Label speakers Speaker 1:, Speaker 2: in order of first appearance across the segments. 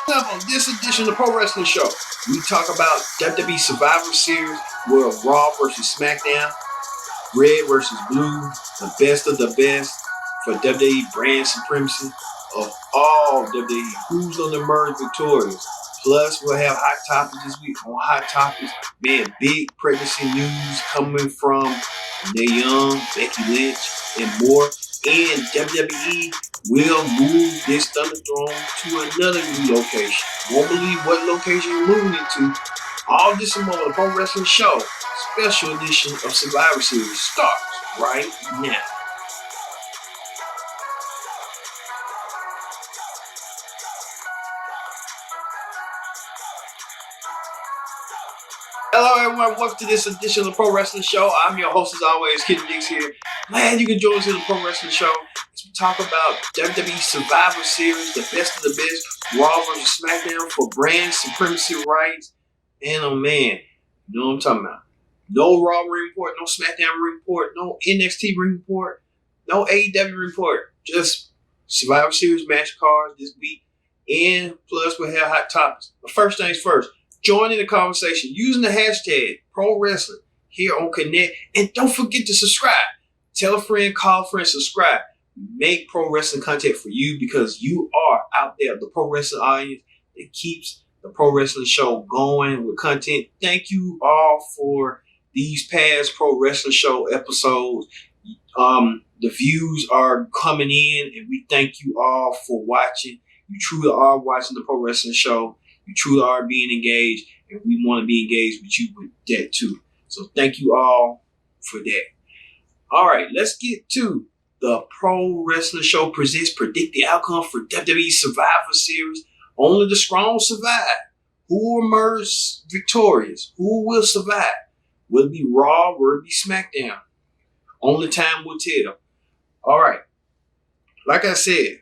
Speaker 1: On this edition of the Pro Wrestling Show, we talk about WWE Survivor Series, where Raw versus SmackDown, red versus blue, the best of the best for WWE brand supremacy of all WWE. Who's going to emerge victorious? Plus, we'll have hot topics this week. On hot topics, man, big pregnancy news coming from Renee Young, Becky Lynch, and more. And WWE will move this Thunderdome to another new location. Won't believe what location you're moving it to. All this and more on the Pro Wrestling Show, special edition of Survivor Series starts right now. Hello everyone, welcome to this edition of the Pro Wrestling Show. I'm your host as always, Kid Dix here. Glad you can join us in the Pro Wrestling Show as we talk about WWE Survivor Series, the best of the best, Raw versus SmackDown for brand supremacy rights. And oh man, you know what I'm talking about. No Raw ring report, no SmackDown ring report, no NXT ring report, no AEW report. Just Survivor Series match cards this week. And plus we'll have hot topics. But first things first. Join in the conversation using the hashtag Pro Wrestling here on Connect. And don't forget to subscribe. Tell a friend, call a friend, subscribe. Make pro wrestling content for you because you are out there, the pro wrestling audience that keeps the Pro Wrestling Show going with content. Thank you all for these past Pro Wrestling Show episodes. The views are coming in, and we thank you all for watching. You truly are watching the Pro Wrestling Show. You truly are being engaged, and we want to be engaged with you with that too. So thank you all for that. All right, let's get to the Pro Wrestling Show presents Predict the Outcome for WWE Survivor Series. Only the strong survive. Who will emerge victorious? Who will survive? Will it be Raw? Will it be SmackDown? Only time will tell. All right, like I said,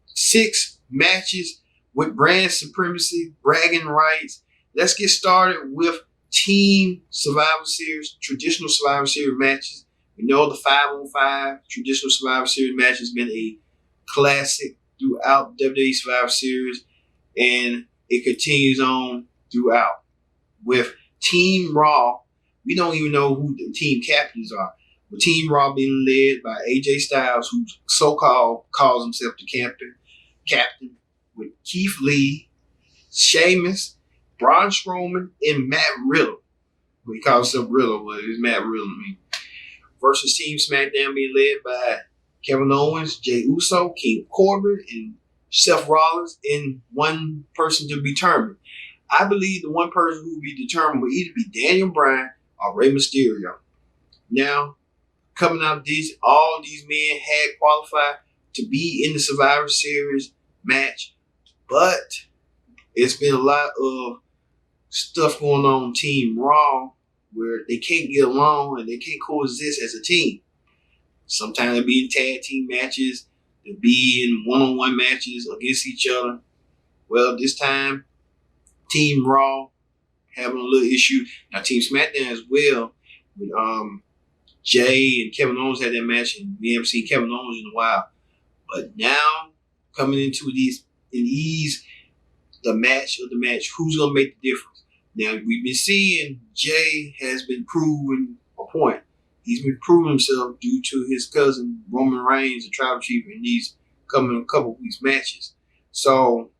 Speaker 1: 6 matches with brand supremacy, bragging rights. Let's get started with Team Survivor Series, traditional Survivor Series matches. We know the 5-on-5 traditional Survivor Series match has been a classic throughout WWE Survivor Series, and it continues on throughout. With Team Raw, we don't even know who the team captains are. With Team Raw being led by AJ Styles, who so-called calls himself the captain, with Keith Lee, Sheamus, Braun Strowman, and Matt Riddle. He calls himself Riddle, but it's Matt Riddle. Versus Team SmackDown being led by Kevin Owens, Jey Uso, King Corbin, and Seth Rollins, and one person to be determined. I believe the one person who will be determined will either be Daniel Bryan or Rey Mysterio. Now, coming out of all these men had qualified to be in the Survivor Series match. But it's been a lot of stuff going on Team Raw where they can't get along and they can't coexist as a team. Sometimes they'll be in tag team matches, they'll be in one-on-one matches against each other. Well, this time, Team Raw having a little issue. Now, Team SmackDown as well. With, Jay and Kevin Owens had that match, and we haven't seen Kevin Owens in a while. But now, coming into the match, who's going to make the difference? Now, we've been seeing Jay has been proven a point. He's been proving himself due to his cousin, Roman Reigns, the tribal chief, in these coming a couple weeks matches. So,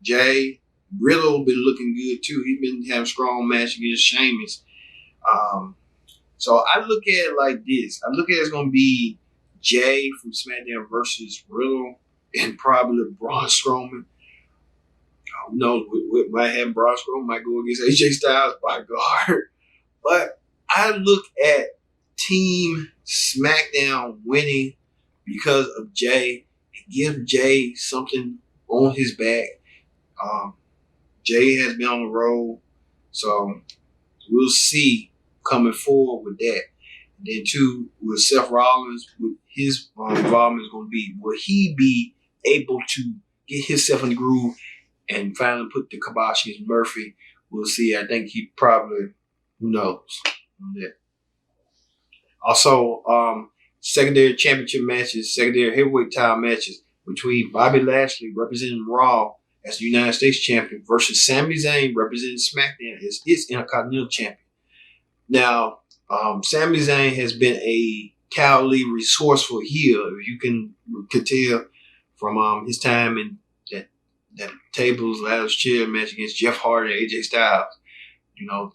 Speaker 1: Jay, Riddle been looking good too. He's been having a strong match against Sheamus. So I look at it like this. I look at it as going to be Jay from SmackDown versus Riddle and probably Braun Strowman. Who knows? What might have Braun Strowman might go against AJ Styles by guard. But I look at Team SmackDown winning because of Jay. It gives Jay something on his back. Jay has been on the road, so we'll see coming forward with that. And then too, with Seth Rollins, with his involvement is going to be, will he be able to get himself in the groove and finally put the kibosh against Murphy? We'll see. I think he probably, who knows on that. Also, secondary championship matches, secondary heavyweight title matches between Bobby Lashley representing Raw as the United States champion versus Sami Zayn representing SmackDown as its Intercontinental champion. Now, Sami Zayn has been a cowardly, resourceful heel. If you could tell from his time in that tables, ladders, chair match against Jeff Hardy and AJ Styles,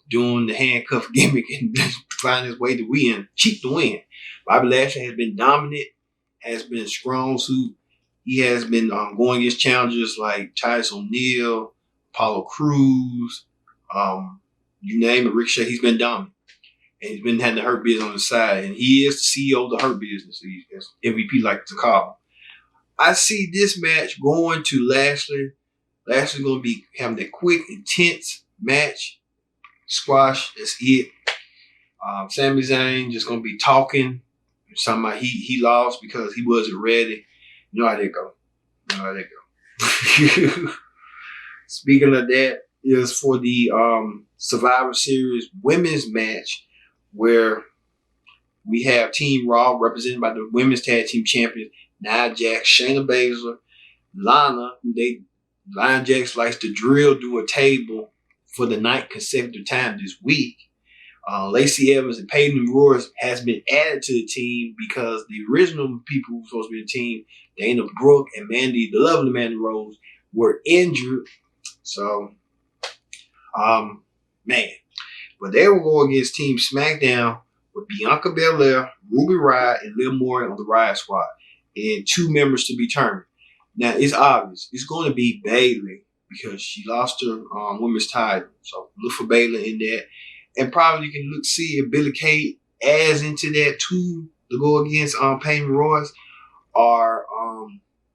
Speaker 1: doing the handcuff gimmick and finding his way to win, cheat to win. Bobby Lashley has been dominant, has been a strong suit. He has been going against challengers like Titus O'Neil, Apollo Crews, you name it, Ricochet. He's been dominant. And he's been having the Hurt Business on the side. And he is the CEO of the Hurt Business, as MVP like to call him. I see this match going to Lashley. Lashley's going to be having a quick, intense match. Squash, that's it. Sami Zayn just going to be talking. Talking about he lost because he wasn't ready. You know how they go. Speaking of that, is for the Survivor Series women's match where we have Team Raw represented by the women's tag team champions Nia Jax, Shayna Baszler, Lana, Nia Jax likes to drill through a table for the 9th consecutive time this week. Lacey Evans and Peyton Royce has been added to the team because the original people who were supposed to be the team, Dana Brooke and the lovely Mandy Rose, were injured. So, but they will go against Team SmackDown with Bianca Belair, Ruby Riott, and Liv Morgan on the Riott Squad, and 2 members to be determined. Now, it's obvious. It's going to be Bayley because she lost her women's title. So, look for Bayley in that. And probably you can see if Billie Kay adds into that too to go against Peyton Royce or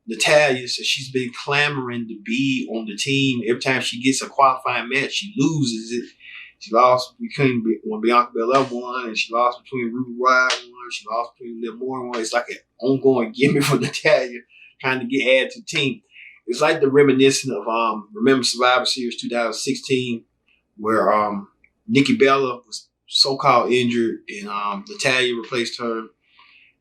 Speaker 1: Natalya. So she's been clamoring to be on the team. Every time she gets a qualifying match, she loses it. She lost when Bianca Belair won, and she lost between Ruby Riott won. She lost between Liv Morgan won. It's like an ongoing gimmick for Natalya trying to get added to the team. It's like the reminiscent of remember Survivor Series 2016 where Nikki Bella was so-called injured, and Natalya replaced her,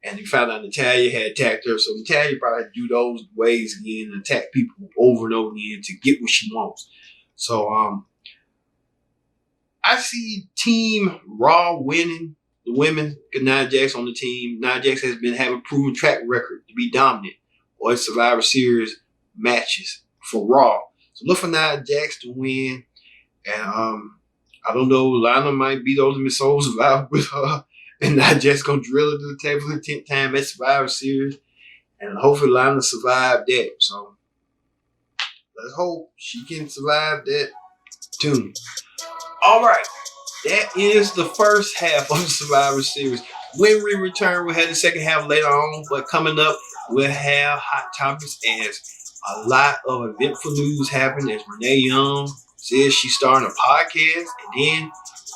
Speaker 1: and you found out Natalya had attacked her. So Natalya probably had to do those ways again and attack people over and over again to get what she wants. So I see Team Raw winning the women. Nia Jax on the team. Nia Jax has been having a proven track record to be dominant on Survivor Series matches for Raw. So look for Nia Jax to win, and I don't know, Lana might be the ultimate soul survivor with her, and not just gonna drill her to the table for the 10th time at Survivor Series. And hopefully Lana survived that. So let's hope she can survive that too. All right. That is the first half of the Survivor Series. When we return, we'll have the second half later on. But coming up, we'll have Hot Topics as a lot of eventful news happened as Renee Young says she's starting a podcast, and then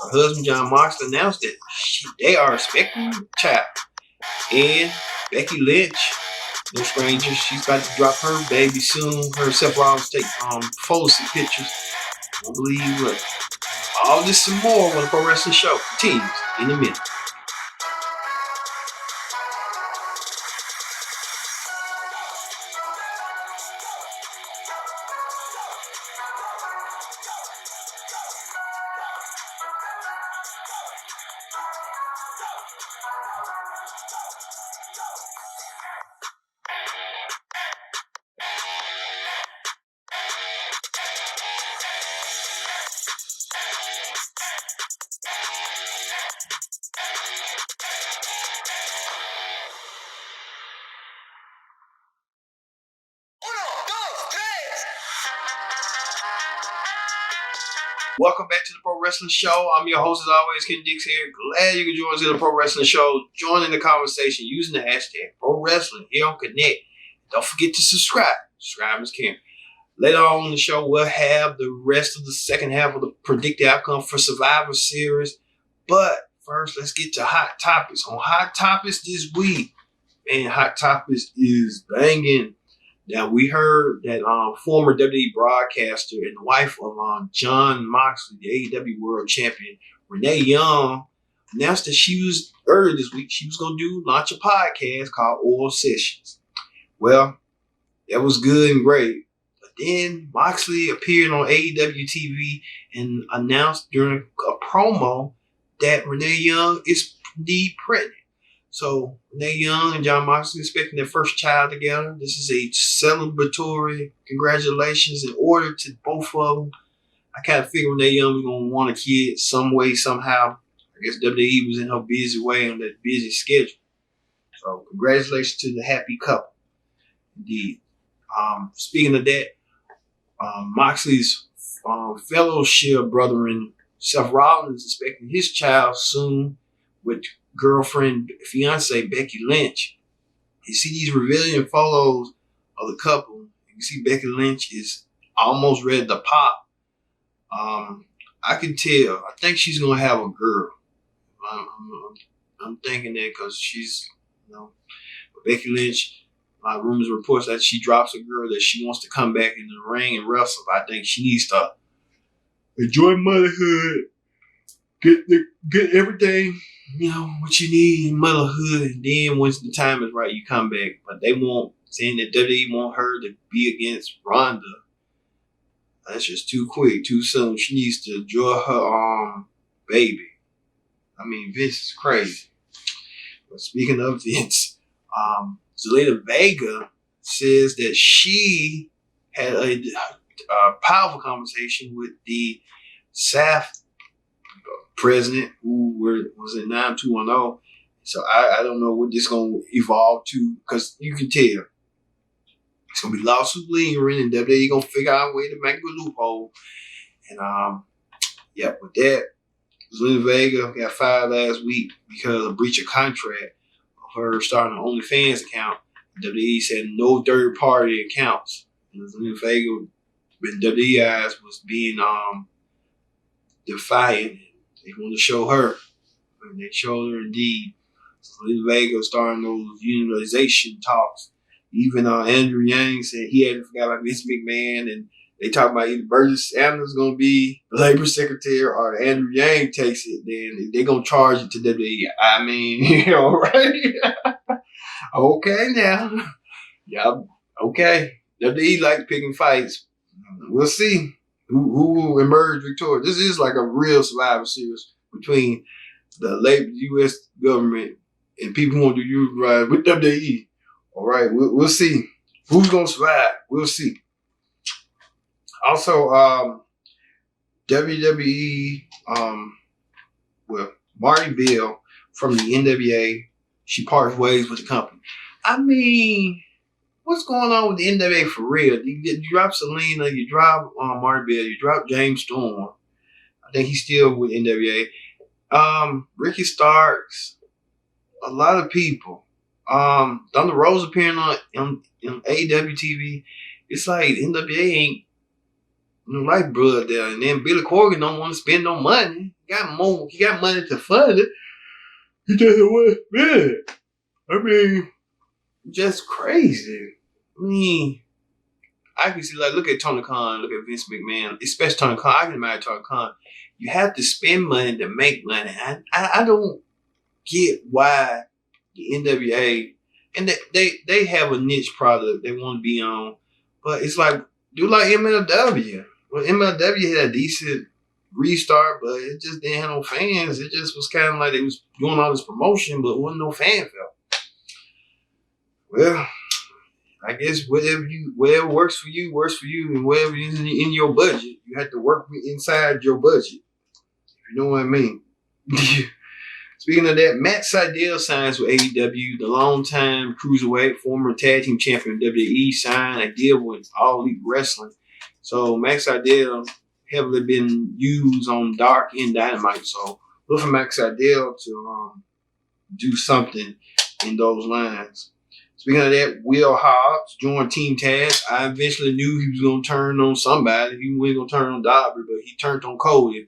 Speaker 1: her husband John Moxley announced that they are expecting a child. And Becky Lynch, no stranger, she's about to drop her baby soon. Her and Seth Rollins take photos and pictures. I don't believe what. All this and more on the Pro Wrestling Show continues in a minute. Welcome back to the Pro Wrestling Show. I'm your host, as always, Ken Dix here. Glad you can join us in the Pro Wrestling Show. Join in the conversation using the hashtag Pro Wrestling here on Connect. Don't forget to subscribe. Subscribe is caring. Later on in the show, we'll have the rest of the second half of the predicted outcome for Survivor Series. But first, let's get to Hot Topics. On Hot Topics this week, man, Hot Topics is banging. Now, we heard that former WWE broadcaster and the wife of John Moxley, the AEW World Champion, Renee Young, announced that she was, earlier this week, she was going to launch a podcast called Oral Sessions. Well, that was good and great. But then Moxley appeared on AEW TV and announced during a promo that Renee Young is indeed pregnant. So Renee Young and John Moxley expecting their first child together. This is a celebratory congratulations in order to both of them. I kind of figured Renee Young was going to want a kid some way, somehow. I guess WWE was in her busy way on that busy schedule. So congratulations to the happy couple. Indeed. Speaking of that, Moxley's fellowship brethren, Seth Rollins, is expecting his child soon with girlfriend, fiance Becky Lynch. You see these revealing photos of the couple. You see Becky Lynch is almost ready to pop. I can tell. I think she's gonna have a girl. I'm thinking that because she's, Becky Lynch. My rumors reports that she drops a girl that she wants to come back in the ring and wrestle. I think she needs to enjoy motherhood, get everything, what you need in motherhood, and then once the time is right, you come back. But they won't, saying that WWE want her to be against Ronda. That's just too quick, too soon. She needs to enjoy her baby. I mean, Vince is crazy. But speaking of Vince, Zelina Vega says that she had a powerful conversation with the SAF president who was in 9210. So I don't know what this is going to evolve to, because you can tell it's going to be lawsuits lingering, and WWE going to figure out a way to make a loophole. And with that, Zelina Vega got fired last week because of breach of contract of her starting an OnlyFans account. WWE said no third party accounts. And Zelina Vega, in WWE eyes, was being defiant. They wanted to show her, and they showed her indeed. So Zelina Vega starting those unionization talks. Even Andrew Yang said he hadn't forgot about Vince McMahon, and they talk about either Burgess Sanders going to be the labor secretary or Andrew Yang takes it, then they're going to charge it to WWE. I mean, right? Okay now. Yeah, okay. WWE like picking fights. We'll see who will emerge victorious. This is like a real Survivor Series between the labor U.S. government and people who want to do youth ride with WWE. All right, we'll see who's going to survive. We'll see. Also, WWE, Marty Bell from the NWA, she parts ways with the company. I mean, what's going on with the NWA for real? You drop Selena, you drop Marty Bell, you drop James Storm. I think he's still with NWA. Ricky Starks, a lot of people. Thunder Rose appearing on AEW TV. It's like NWA ain't like blood there. And then Billy Corgan don't want to spend no money. He got money to fund it. He just want to spend it. I mean, just crazy. I mean, I can see, like, look at Tony Khan, look at Vince McMahon, especially Tony Khan. I can imagine Tony Khan. You have to spend money to make money. I don't get why the NWA, and they have a niche product they want to be on, but it's like, do like MLW. Well, MLW had a decent restart, but it just didn't have no fans. It just was kind of like they was doing all this promotion, but wasn't no fan felt. Well, I guess whatever works for you, and whatever is in your budget, you have to work inside your budget. If you know what I mean. Speaking of that, Matt Sydal signs with AEW. The longtime cruiserweight, former tag team champion of WWE, signed a deal with All Elite Wrestling. So Matt Sydal heavily been used on Dark and Dynamite. So look for Matt Sydal to do something in those lines. Speaking of that, Will Hobbs joined Team Taz. I eventually knew he was going to turn on somebody. He wasn't going to turn on Dobby, but he turned on Cody.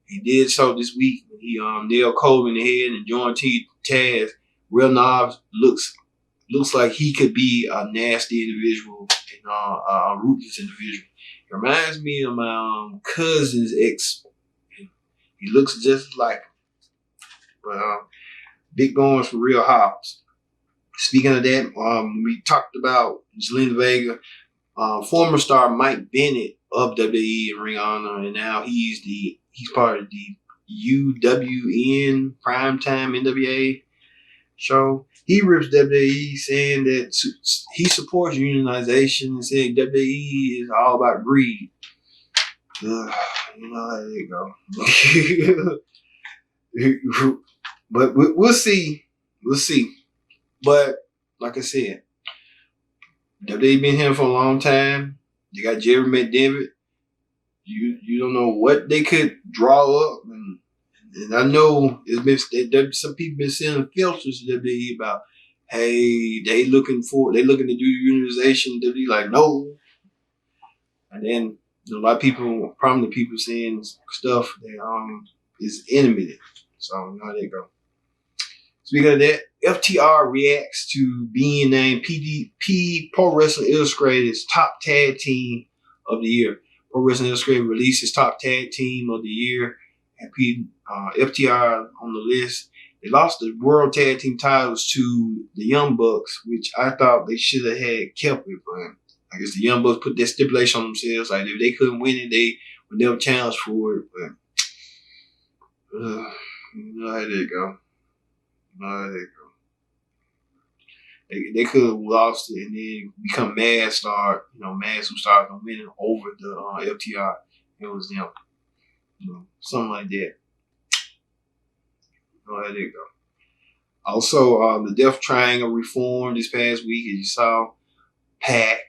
Speaker 1: He did so this week. He nailed Cole in the head and joined Taz. Will Knobs looks like he could be a nasty individual and a ruthless individual. He reminds me of my cousin's ex. He looks just like him. But big goings for Real Hobbs. Speaking of that, we talked about Zelina Vega. Former star Mike Bennett of WWE and Ring of Honor, and now he's part of the UWN Primetime NWA show. He rips WWE, saying that he supports unionization and saying WWE is all about greed. You know how they go. But we'll see. We'll see. But like I said, WWE been here for a long time. They got Jerry McDevitt. You don't know what they could draw up, and I know it's been some people been sending filters to WWE about, hey, they looking to do unionization. WWE like no, and then a lot of people, prominent people, saying stuff that is intimate. So you know how they go. Speaking of that, FTR reacts to being named Pro Wrestling Illustrated's top tag team of the year. Pro Wrestling Illustrated released its top tag team of the year, and FTR on the list. They lost the World Tag Team titles to the Young Bucks, which I thought they should have had kept it, but I guess the Young Bucks put that stipulation on themselves. Like if they couldn't win it, they would never challenge for it. But you know how they go. They could have lost it and then become Mads who started winning over the FTR. It was them. Something like that. You know how they go. Also, the Death Triangle reformed this past week, as you saw. Pac,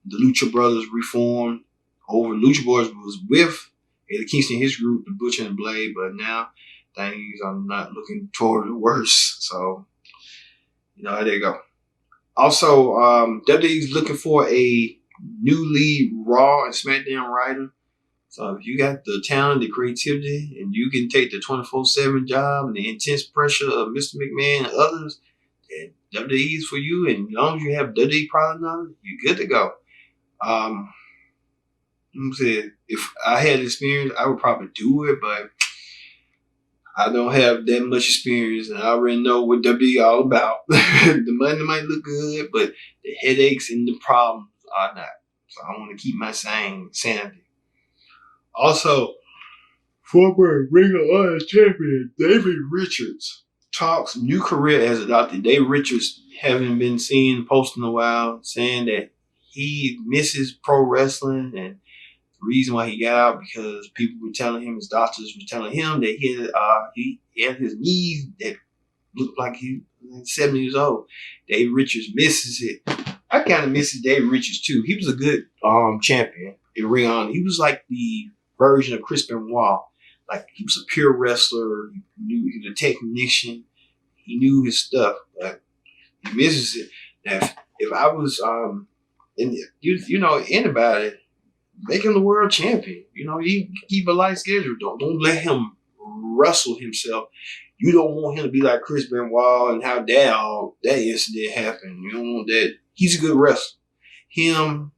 Speaker 1: the Lucha Brothers reformed over. Lucha Brothers was with Eddie Kingston, his group, the Butcher and the Blade, but now things are not looking toward the worse. So, you know how they go. Also, WWE's looking for a new lead Raw and SmackDown writer. So if you got the talent, the creativity, and you can take the 24/7 job and the intense pressure of Mr. McMahon and others, then WWE is for you. And as long as you have WWE product knowledge, you're good to go. If I had experience, I would probably do it, but I don't have that much experience, and I already know what WWE all about. The money might look good, but the headaches and the problems are not. So I want to keep my sanity. Also, former Ring of Honor champion David Richards talks new career as a doctor. David Richards haven't been seen posting in a while, saying that he misses pro wrestling, and the reason why he got out because people were telling him, his doctors were telling him that he had his knees that looked like he was 70 years old. David Richards misses it. I kind of misses David Richards too. He was a good champion in Ring of Honor. He was like the version of Chris Benoit. Like he was a pure wrestler. He was a technician. He knew his stuff, but he misses it. Now, if I was anybody, make him the world champion. He keep a light schedule. Don't let him wrestle himself. You don't want him to be like Chris Benoit and how that incident happened. You don't want that. He's a good wrestler. Him,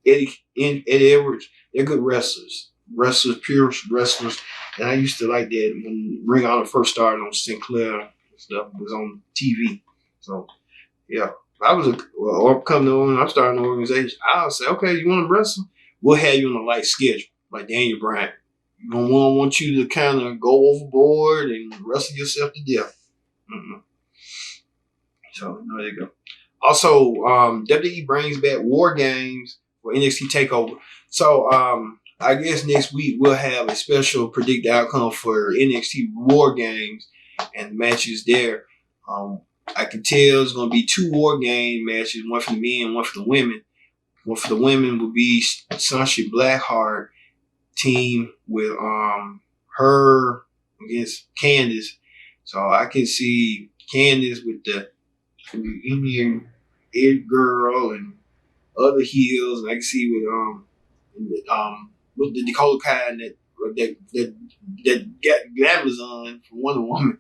Speaker 1: Eddie Edwards, they're good wrestlers. Pure wrestlers. And I used to like that when Ring of Honor first started on Sinclair and stuff. It was on TV. So, yeah. If I was I'm starting an organization, I'll say, okay, you want to wrestle? We'll have you on a light schedule, like Daniel Bryan. We don't want you to kind of go overboard and wrestle yourself to death. So, there you go. Also, WWE brings back War Games for NXT TakeOver. So, I guess next week we'll have a special predicted outcome for NXT War Games and matches there. I can tell it's going to be 2 War Game matches, one for the men, one for the women. One for the women will be Sasha Blackheart team with her against Candice. So I can see Candice with the Indian Ed girl and other heels, and I can see with the Dakota Kai that got Glamazon from Wonder Woman.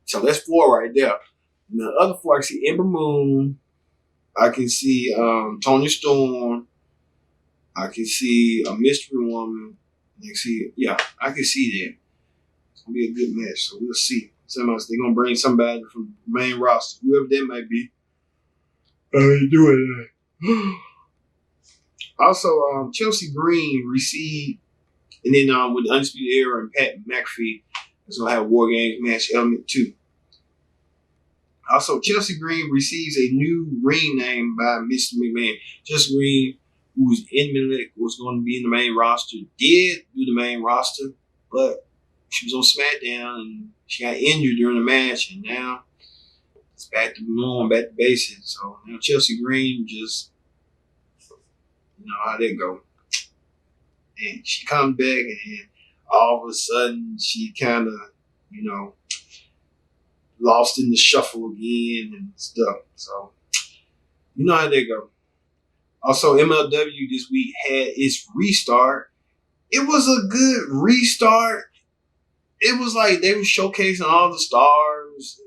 Speaker 1: So that's 4 right there. And the other 4, I can see Ember Moon. I can see Tony Storm. I can see a Mystery Woman. I can see that. It's gonna be a good match. So we'll see. They're gonna bring somebody from the main roster, whoever that might be. Do it. Also, Chelsea Green received, and then with the Undisputed Era and Pat McAfee, it's going to have a War Games match element too. Also, Chelsea Green receives a new ring name by Mr. McMahon. Chelsea Green, who was in Milik, was going to be in the main roster, did do the main roster, but she was on SmackDown and she got injured during the match, and now it's back to normal, back to basics. So now Chelsea Green just, you know how that go. And she comes back, and then all of a sudden she kind of, you know, lost in the shuffle again and stuff. So you know how they go. Also, MLW this week had its restart. It was a good restart. It was like they were showcasing all the stars,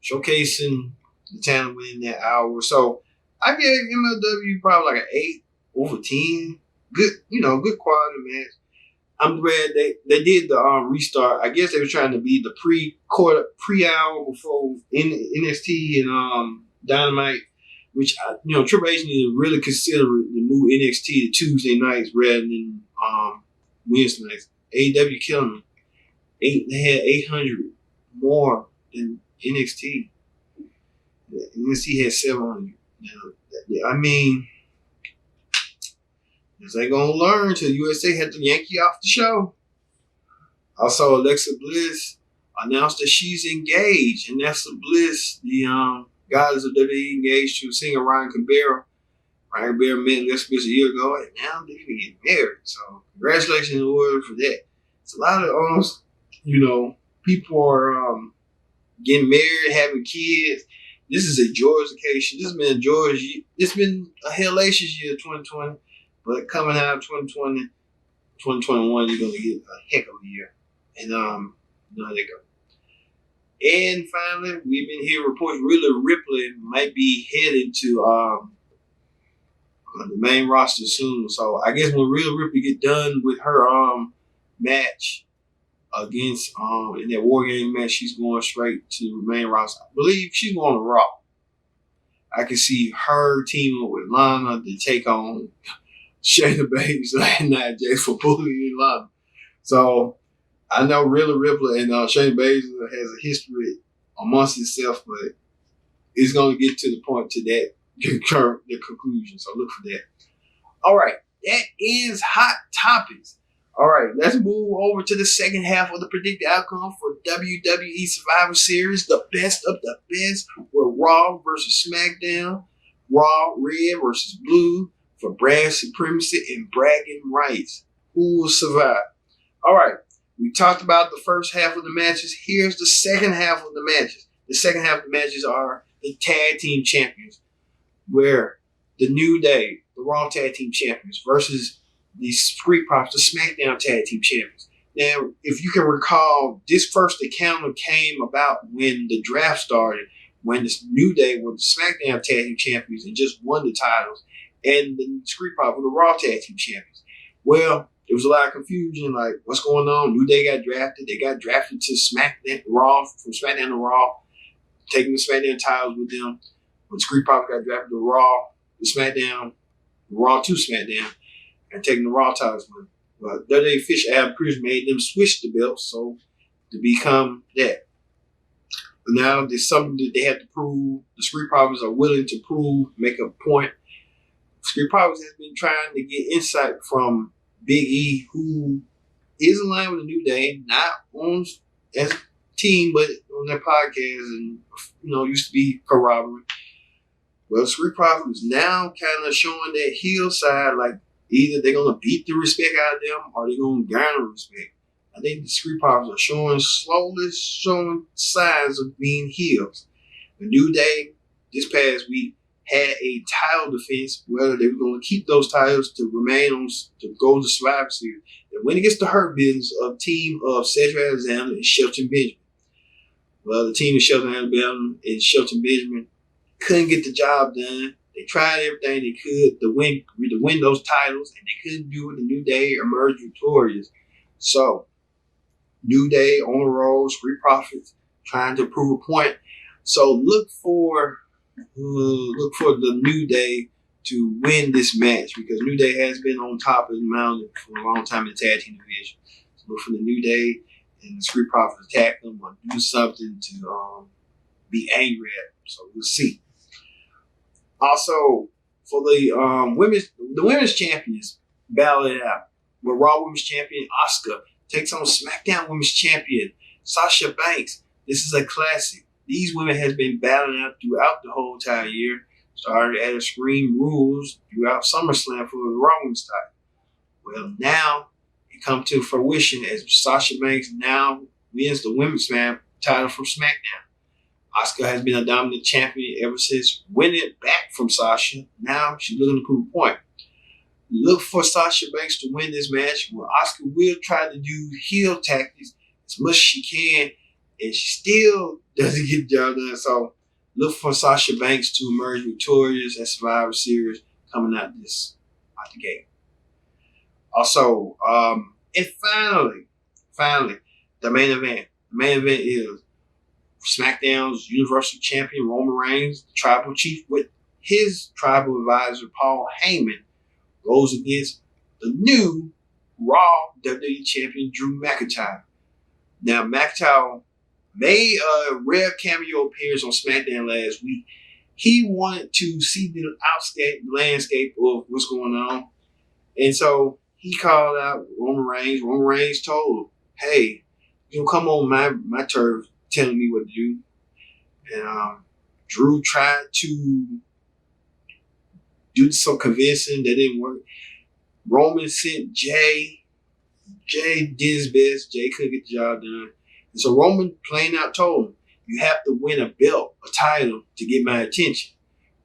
Speaker 1: showcasing the talent within that hour. So I gave MLW probably like an 8 over 10. Good, you know, good quality match. I'm glad they did the restart. I guess they were trying to be the pre-hour before NXT and Dynamite, which Triple H needed to really consider to move NXT to Tuesday nights rather than Wednesday nights. AEW killing them. They had 800 more than NXT. NXT had 700. Now, I mean, they gonna learn till USA had to yank you off the show. Also, Alexa Bliss announced that she's engaged, and Alexa Bliss, the goddess of WWE, engaged to singer Ryan Cabrera. Ryan Cabrera met Alexa Bliss a year ago, and now they're gonna get married. So, congratulations in order for that. It's a lot of people are getting married, having kids. This is a joyous occasion. This has been a joyous year. It's been a hellacious year, 2020. But coming out of 2020, 2021, you're going to get a heck of a year. And, there they go. And finally, we've been hearing reports Rhea Ripley might be headed to the main roster soon. So I guess when Rhea Ripley get done with her match against in that War Game match, she's going straight to the main roster. I believe she's going to Raw. I can see her teaming with Lana to take on Shayna Baszler and Nia Jax for bullying Lana. So I know Rhea Ripley and Shayna Baszler has a history amongst itself, but it's going to get to the point to that the conclusion. So look for that. All right, that ends Hot Topics. All right, let's move over to the second half of the predicted outcome for WWE Survivor Series, the best of the best, with Raw versus SmackDown, Raw red versus blue, for brand supremacy and bragging rights. Who will survive? All right. We talked about the first half of the matches. Here's the second half of the matches. The second half of the matches are the tag team champions, where the New Day, the Raw tag team champions, versus the Street Profits, the SmackDown tag team champions. Now, if you can recall, this first encounter came about when the draft started, when the New Day were the SmackDown tag team champions and just won the titles, and the Street Profits were the Raw tag team champions. Well, there was a lot of confusion, like, what's going on? New Day got drafted. They got drafted to SmackDown, Raw, from SmackDown to Raw, taking the SmackDown titles with them. When Street Profits got drafted to Raw, to SmackDown, Raw to SmackDown, and taking the Raw titles with them. But WWE official Adam Pearce made them switch the belts, so to become that. But now there's something that they have to prove. The Street Profits are willing to prove, make a point. Street Profits has been trying to get insight from Big E, who is aligned with the New Day, not on as a team, but on their podcast, and used to be corroborated. Well, Street Profits is now kind of showing that heel side, like either they're gonna beat the respect out of them or they're gonna garner respect. I think the Street Profits are slowly showing signs of being heels. The New Day this past week had a title defense, whether they were going to keep those titles to remain on to go to Survivor Series. And when it gets to Hurt Business, a team of Cedric Alexander and Shelton Benjamin. Well, the team of Shelton Alexander and Shelton Benjamin couldn't get the job done. They tried everything they could to win those titles, and they couldn't do it. The New Day emerged victorious. So, New Day on the road, Street Profits trying to prove a point. So look for the New Day to win this match because New Day has been on top of the mountain for a long time in the tag team division. So look for the New Day and the Street Profits to attack them or do something to be angry at them. So we'll see. Also, for the women's champions battle it out. With Raw Women's Champion Asuka takes on SmackDown Women's Champion Sasha Banks. This is a classic. These women has been battling out throughout the whole entire year. Started at Extreme Rules throughout SummerSlam for the Raw Women's title. Well, now it comes to fruition as Sasha Banks now wins the Women's title from SmackDown. Asuka has been a dominant champion ever since winning it back from Sasha. Now she's looking to prove a point. Look for Sasha Banks to win this match. Well, Asuka will try to do heel tactics as much as she can, and she still doesn't get the job done. So look for Sasha Banks to emerge victorious at Survivor Series coming out the gate. Also, and finally, the main event. The main event is SmackDown's Universal Champion Roman Reigns, the Tribal Chief, with his tribal advisor Paul Heyman, goes against the new Raw WWE Champion Drew McIntyre. Now, McIntyre made a rare cameo appearance on SmackDown last week. He wanted to see the landscape of what's going on. And so he called out Roman Reigns. Roman Reigns told him, hey, you don't come on my turf telling me what to do. And Drew tried to do some convincing that didn't work. Roman sent Jay. Jay did his best. Jay couldn't get the job done. And so Roman plain out told him, you have to win a belt, a title, to get my attention.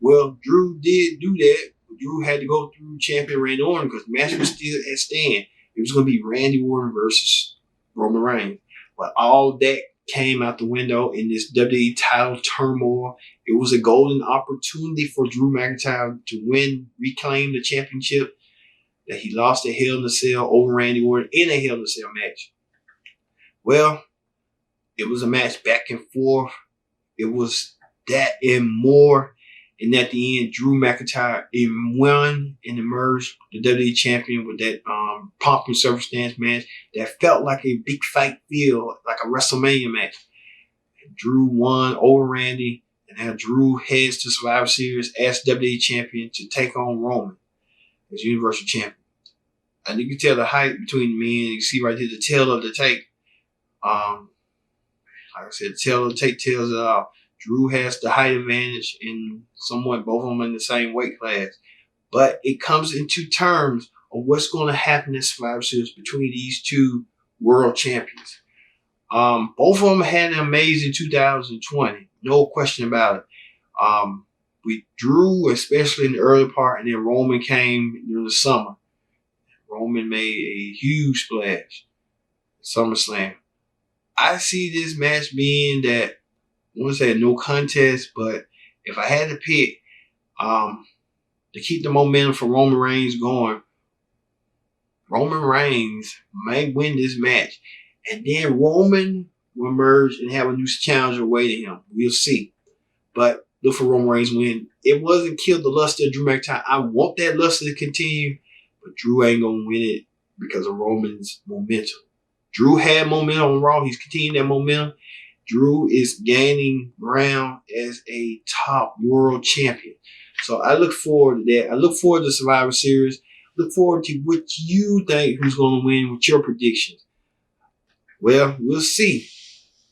Speaker 1: Well, Drew did do that. Drew had to go through champion Randy Orton because the match was still at stand. It was going to be Randy Orton versus Roman Reigns. But all that came out the window in this WWE title turmoil. It was a golden opportunity for Drew McIntyre to reclaim the championship that he lost at Hell in a Cell over Randy Orton in a Hell in a Cell match. Well, it was a match back and forth. It was that and more. And at the end, Drew McIntyre won and emerged the WWE champion with that pomp and circumstance match that felt like a big fight feel, like a WrestleMania match. And Drew won over Randy, and now Drew heads to Survivor Series as WWE champion to take on Roman as Universal champion. And you can tell the hype between the men. You see right here the tail of the tape. Like I said, tail of the tape tells it all. Drew has the height advantage in somewhat both of them in the same weight class. But it comes into terms of what's going to happen in Survivor Series between these two world champions. Both of them had an amazing 2020. No question about it. We Drew, especially in the early part, and then Roman came during the summer. Roman made a huge splash at SummerSlam. I see this match being that, I want to say no contest, but if I had to pick to keep the momentum for Roman Reigns going, Roman Reigns may win this match. And then Roman will emerge and have a new challenger waiting him. We'll see. But look for Roman Reigns win. It wasn't kill the luster of Drew McIntyre. I want that luster to continue, but Drew ain't going to win it because of Roman's momentum. Drew had momentum on Raw. He's continuing that momentum. Drew is gaining ground as a top world champion. So I look forward to that. I look forward to Survivor Series. Look forward to what you think who's going to win with your predictions. Well, we'll see.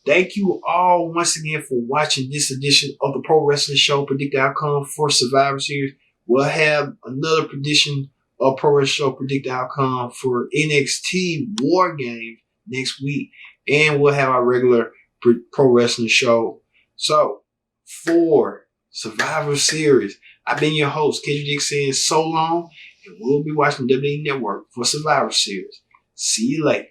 Speaker 1: Thank you all once again for watching this edition of the Pro Wrestling Show. Predict the outcome for Survivor Series. We'll have another prediction of Pro Wrestling Show. Predict the outcome for NXT War Games next week. And we'll have our regular Pro Wrestling Show. So, for Survivor Series, I've been your host, Kendrick Dick, saying so long, and we'll be watching WWE Network for Survivor Series. See you later.